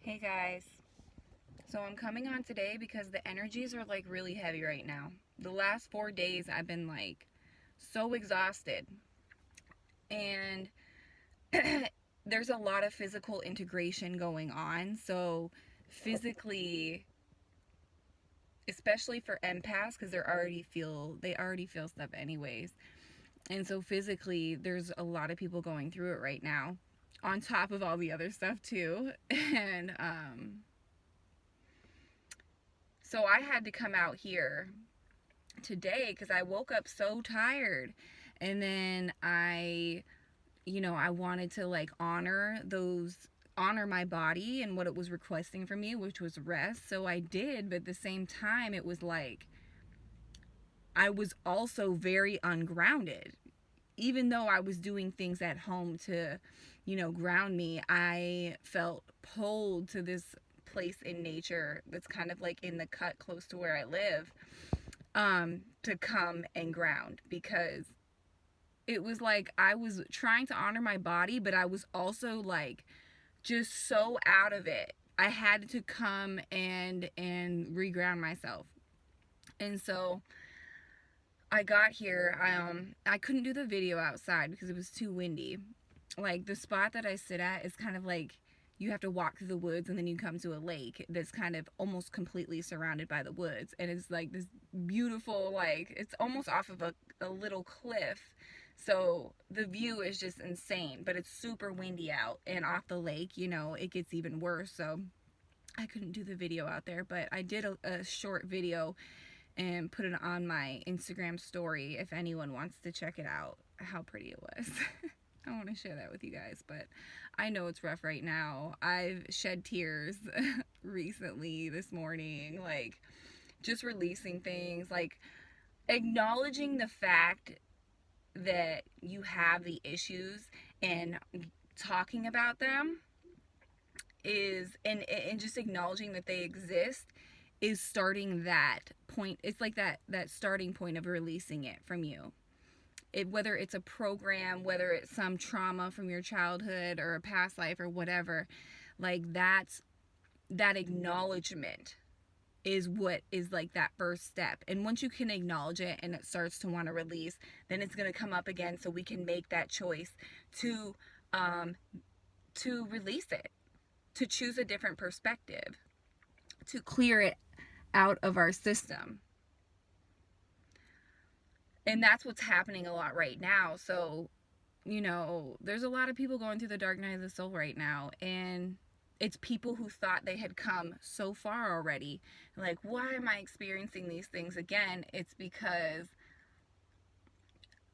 Hey guys, so I'm coming on today because the energies are like really heavy right now. The last 4 days I've been like so exhausted, and there's a lot of physical integration going on. So physically, especially for empaths, because they already feel stuff anyways, and so physically there's a lot of people going through it right now, on top of all the other stuff too. And so I had to come out here today because I woke up so tired. And then I wanted to like honor my body and what it was requesting from me, which was rest. So I did, but at the same time, it was like I was also very ungrounded. Even though I was doing things at home to, ground me, I felt pulled to this place in nature that's kind of like in the cut close to where I live, to come and ground, because it was like I was trying to honor my body, but I was also like just so out of it. I had to come and reground myself. And so I got here. I couldn't do the video outside because it was too windy. Like, the spot that I sit at is kind of like you have to walk through the woods and then you come to a lake that's kind of almost completely surrounded by the woods, and it's like this beautiful, like, it's almost off of a little cliff. So the view is just insane, but it's super windy out, and off the lake, it gets even worse. So I couldn't do the video out there, but I did a short video and put it on my Instagram story if anyone wants to check it out, how pretty it was. I want to share that with you guys, but I know it's rough right now. I've shed tears recently this morning, like just releasing things, like acknowledging the fact that you have the issues and talking about them is, and just acknowledging that they exist is starting that point. It's like that starting point of releasing it from you. Whether it's a program, whether it's some trauma from your childhood or a past life or whatever, like that acknowledgement is what is like that first step. And once you can acknowledge it and it starts to want to release, then it's going to come up again, so we can make that choice to release it, to choose a different perspective, to clear it out of our system. And that's what's happening a lot right now. So, there's a lot of people going through the dark night of the soul right now, and it's people who thought they had come so far already. Like, why am I experiencing these things again? It's because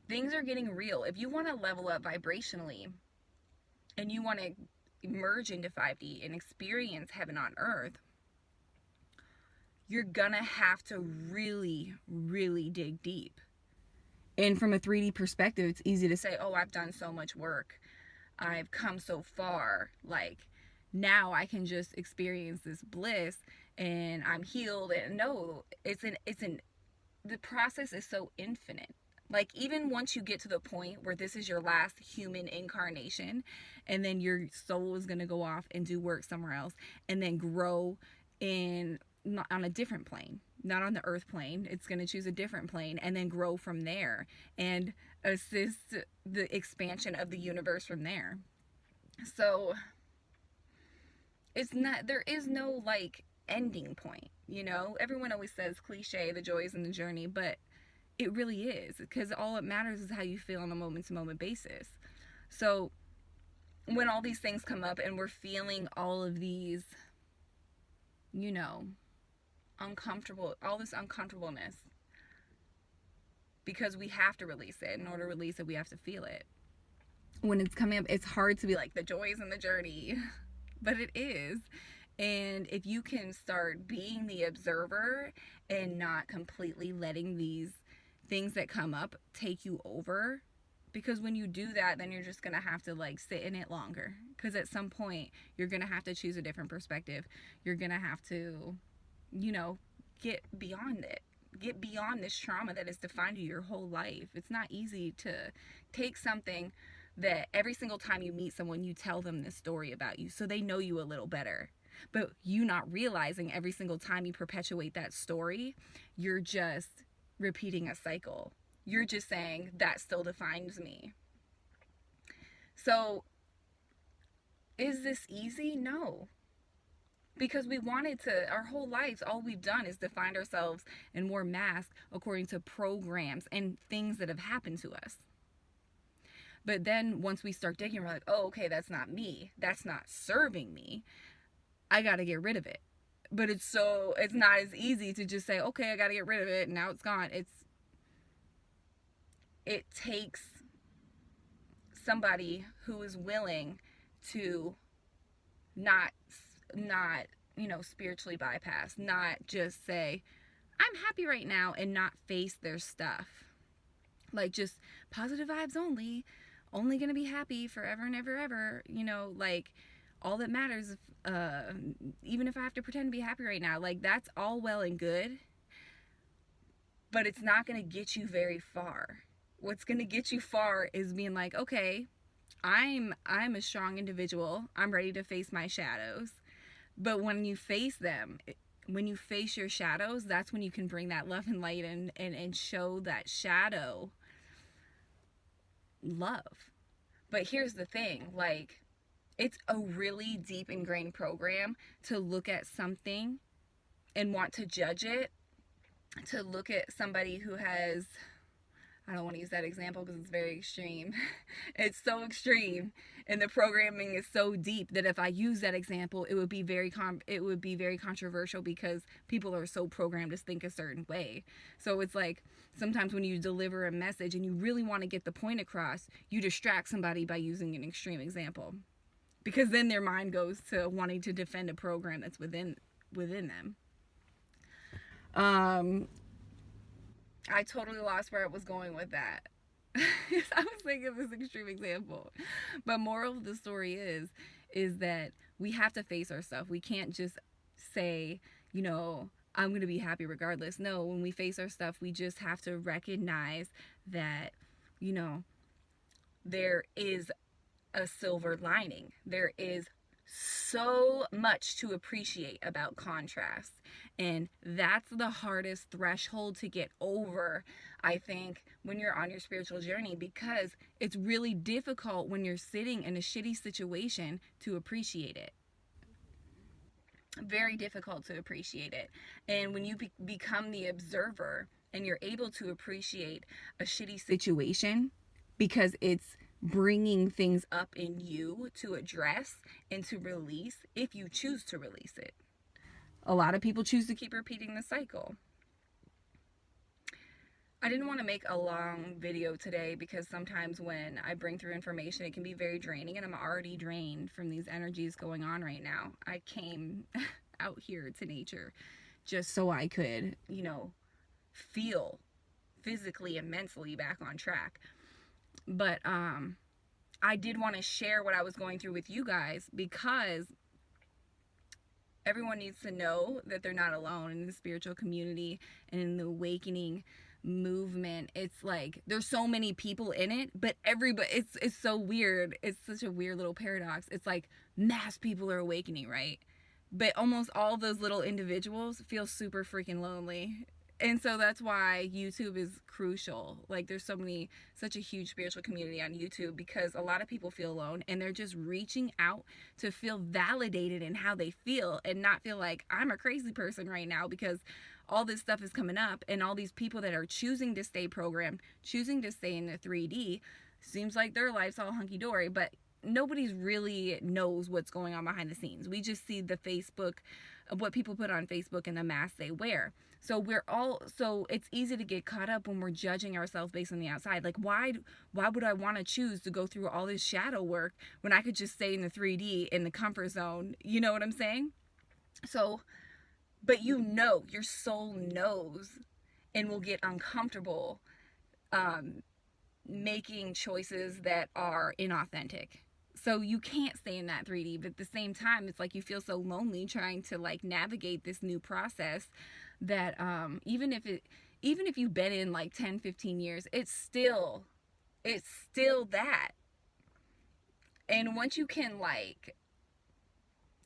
things are getting real. If you want to level up vibrationally and you want to merge into 5D and experience heaven on earth, you're gonna have to really, really dig deep. And from a 3D perspective, it's easy to say, oh, I've done so much work, I've come so far, like now I can just experience this bliss and I'm healed. And no, the process is so infinite. Like, even once you get to the point where this is your last human incarnation, and then your soul is going to go off and do work somewhere else and then grow in on a different plane, not on the earth plane. It's going to choose a different plane and then grow from there and assist the expansion of the universe from there. So there is no like ending point. Everyone always says cliche, the joy is in the journey, but it really is, because all it matters is how you feel on a moment to moment basis. So when all these things come up and we're feeling all of these, all this uncomfortableness, because we have to release it. In order to release it, we have to feel it. When it's coming up, it's hard to be like, the joy is in the journey, but it is. And if you can start being the observer and not completely letting these things that come up take you over, because when you do that, then you're just going to have to like sit in it longer, because at some point you're going to have to choose a different perspective. You're going to have to, get beyond it. Get beyond this trauma that has defined you your whole life. It's not easy to take something that every single time you meet someone, you tell them this story about you so they know you a little better. But you not realizing every single time you perpetuate that story, you're just repeating a cycle. You're just saying, that still defines me. So, is this easy? No. Because we wanted to, our whole lives, all we've done is define ourselves and wear masks according to programs and things that have happened to us. But then once we start digging, we're like, oh, okay, that's not me. That's not serving me. I got to get rid of it. But it's not as easy to just say, okay, I got to get rid of it, and now it's gone. It takes somebody who is willing to not spiritually bypass, not just say, I'm happy right now, and not face their stuff. Like, just positive vibes only gonna be happy forever and ever, like, all that matters, even if I have to pretend to be happy right now, like, that's all well and good, but it's not gonna get you very far. What's gonna get you far is being like, okay, I'm a strong individual, I'm ready to face my shadows. But when you face them, when you face your shadows, that's when you can bring that love and light and show that shadow love. But here's the thing, like, it's a really deep ingrained program to look at something and want to judge it, to look at somebody who has, I don't want to use that example because it's very extreme. It's so extreme, and the programming is so deep that if I use that example, it would be very controversial because people are so programmed to think a certain way. So it's like sometimes when you deliver a message and you really want to get the point across, you distract somebody by using an extreme example, because then their mind goes to wanting to defend a program that's within them. I totally lost where I was going with that. I was thinking of this extreme example. But moral of the story is that we have to face ourselves. We can't just say, I'm going to be happy regardless. No, when we face our stuff, we just have to recognize that, there is a silver lining. There is so much to appreciate about contrast, and that's the hardest threshold to get over, I think, when you're on your spiritual journey, because it's really difficult when you're sitting in a shitty situation to appreciate it. Very difficult to appreciate it. And when you become the observer and you're able to appreciate a shitty situation because it's bringing things up in you to address and to release, if you choose to release it. A lot of people choose to keep repeating the cycle. I didn't want to make a long video today because sometimes when I bring through information, it can be very draining, and I'm already drained from these energies going on right now. I came out here to nature just so I could, feel physically and mentally back on track. But I did want to share what I was going through with you guys, because everyone needs to know that they're not alone in the spiritual community and in the awakening movement. It's like there's so many people in it, but everybody, it's so weird. It's such a weird little paradox. It's like mass people are awakening, right? But almost all those little individuals feel super freaking lonely. And so that's why YouTube is crucial. Like, there's such a huge spiritual community on YouTube, because a lot of people feel alone and they're just reaching out to feel validated in how they feel and not feel like I'm a crazy person right now, because all this stuff is coming up and all these people that are choosing to stay programmed, choosing to stay in the 3D, seems like their life's all hunky-dory, but nobody's really knows what's going on behind the scenes. We just see the Facebook, what people put on Facebook and the mask they wear. So it's easy to get caught up when we're judging ourselves based on the outside. Like, why would I want to choose to go through all this shadow work when I could just stay in the 3D, in the comfort zone? You know what I'm saying? So, but your soul knows and will get uncomfortable making choices that are inauthentic. So you can't stay in that 3D, but at the same time, it's like you feel so lonely trying to like navigate this new process that even if you've been in like 10, 15 years, it's still that. And once you can like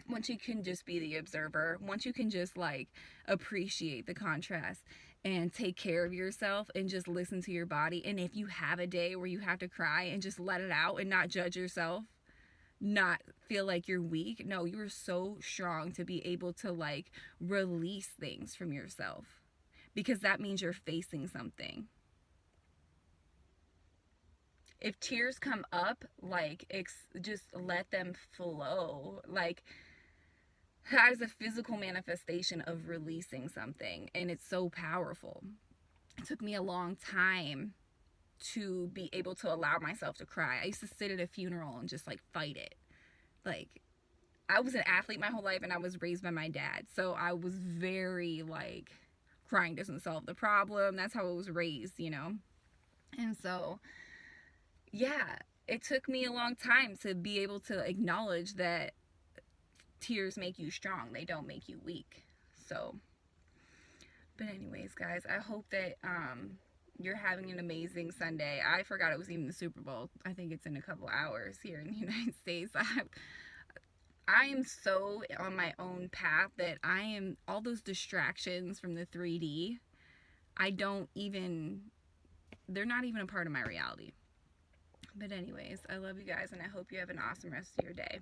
once you can just be the observer, once you can just like appreciate the contrast and take care of yourself and just listen to your body. And if you have a day where you have to cry, and just let it out and not judge yourself, not feel like you're weak. No, you're so strong to be able to like release things from yourself, because that means you're facing something. If tears come up, like just let them flow. Like, that is a physical manifestation of releasing something, and it's so powerful. It took me a long time to be able to allow myself to cry. I used to sit at a funeral and just like fight it. Like, I was an athlete my whole life, and I was raised by my dad, so I was very like, crying doesn't solve the problem. That's how I was raised, you know. And so yeah, it took me a long time to be able to acknowledge that tears make you strong, they don't make you weak. So, but anyways, guys, I hope that you're having an amazing Sunday. I forgot it was even the Super Bowl. I think it's in a couple hours here in the United States. I am so on my own path that I am, all those distractions from the 3D, I don't even, they're not even a part of my reality. But anyways, I love you guys, and I hope you have an awesome rest of your day.